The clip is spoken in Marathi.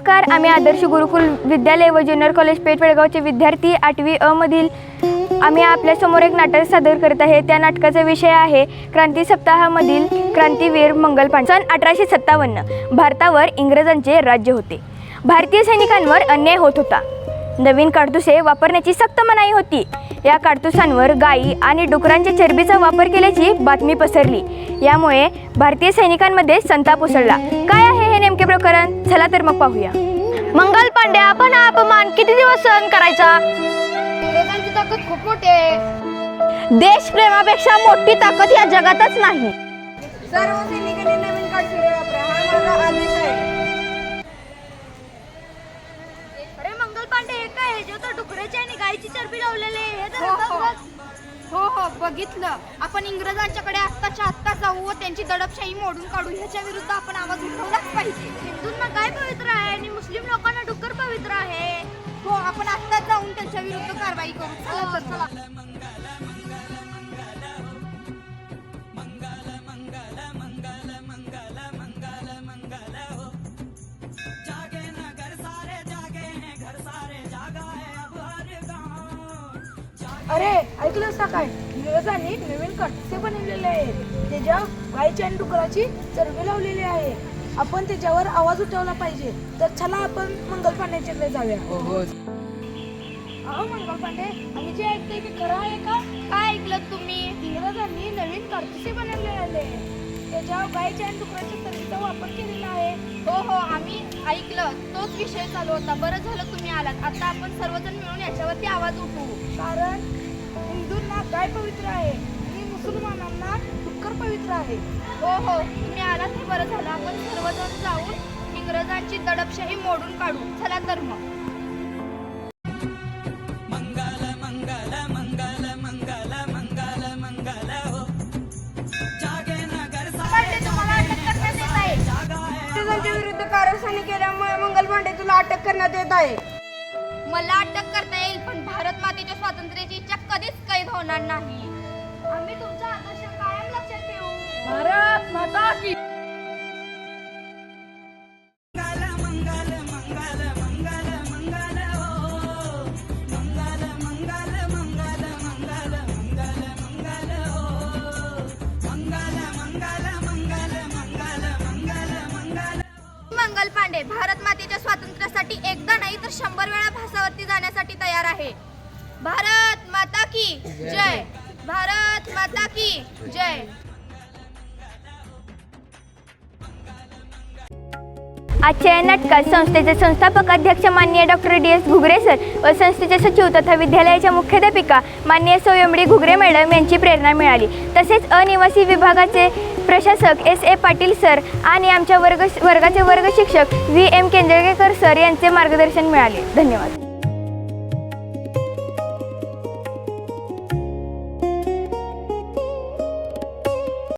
नमस्कार, आम्ही आदर्श गुरुकुल विद्यालय व ज्युनियर कॉलेज पेठ बेळगावचे विद्यार्थी 8वी अ मधील आम्ही आपल्यासमोर एक नाटक सादर करत आहे। त्या नाटकाचा विषय आहे क्रांती सप्ताहामधील क्रांतीवीर मंगल पांडे। सन 1857 भारतावर इंग्रजांचे राज्य होते। भारतीय सैनिकांवर अन्याय होत होता। नवीन काडतुसे वापरण्याची सक्त मनाई होती। या काडतुसांवर गायी आणि डुकरांच्या चरबीचा वापर केल्याची बातमी पसरली। यामुळे भारतीय सैनिकांमध्ये संताप उसळला। काय आहे हे नेमके प्रकरण? चला तर मग पाहूया। मंगल पांडे, आपण हा अपमान किती दिवस सहन करायचा? इंग्रजांची ताकद खूप मोठी आहे। देशप्रेमापेक्षा मोठी ताकद या जगातच नाही। सर्व सैनिकांनी नवीन काडतुसे वापरा, हा माझा आदेश आहे। अरे मंगल पांडे, हे काय? हे जो डुकराची आणि गायीची चरबी लावलेले हे तर हो बघितलं। आपण इंग्रजांच्याकडे आत्ताच्या आत्ता जाऊ व त्यांची दडपशाही मोडून काढू। ह्याच्या विरुद्ध आपण आवाज उठवलाच पाहिजे। हिंदूंना गाय पवित्र आहे आणि मुस्लिम लोकांना डुक्कर पवित्र आहे। हो, आपण आत्ताच जाऊन त्यांच्या विरुद्ध कारवाई करू। चला तर चला। अरे ऐकलंस का काय? इंग्रजांनी नवीन काडतुसे बनवलेले आहेत। त्याच्या गायीची आणि डुकराची चरबी लावलेली आहे। आपण त्याच्यावर आवाज उठवला पाहिजे। तर चला आपण मंगल पांडेच्याकडे जाऊया। अहो मंगल पांडे, आम्ही जे ऐकतोय ते खरं आहे का? काय ऐकलं तुम्ही? इंग्रजांनी नवीन काडतुसे बनवले आले। त्याच्यावर गायीच्या आणि डुकराच्या चरबीचा वापर केलेला आहे। हो, आम्ही ऐकलं। तोच विषय चालू होता। बरं झालं तुम्ही आलात। आता आपण सर्वजण मिळून याच्यावरती आवाज उठवू। कारण हिंदूंना गाय पवित्र आहे आणि मुसलमानांना डुक्कर पवित्र आहे। हो, तुम्ही आलात हे बरं झालं। आपण सर्वजण जाऊन इंग्रजांची दडपशाही मोडून काढू। चला तर मग। इंग्रजांच्या विरुद्ध कारस्थानी केल्यामुळे मंगल पांडे तुला अटक करण्यात येत आहे। मला अटक करता येईल, पण भारत मातेच्या स्वातंत्र्याची इच्छा कधीच कैद होणार नाही। आम्ही तुमचा आदर्श कायम लक्षात ठेवू। भारत माता की मंगल पांडे भारत मातेच्या स्वातंत्र्यासाठी एकदा नाही तर 100 वेळा भासावरती जाण्यासाठी तयार आहे। भारत माता की जय। भारत माता की जय। आजच्या या नाटकात संस्थेचे संस्थापक अध्यक्ष माननीय डॉक्टर DS घुगरे सर व संस्थेचे सचिव तथा विद्यालयाच्या मुख्याध्यापिका माननीय सौ घुगरे मॅडम यांची प्रेरणा मिळाली। तसेच अनिवासी विभागाचे प्रशासक SA पाटील सर आणि आमच्या वर्गाचे वर्ग शिक्षक VM केंद्रेकर सर यांचे मार्गदर्शन मिळाले। धन्यवाद।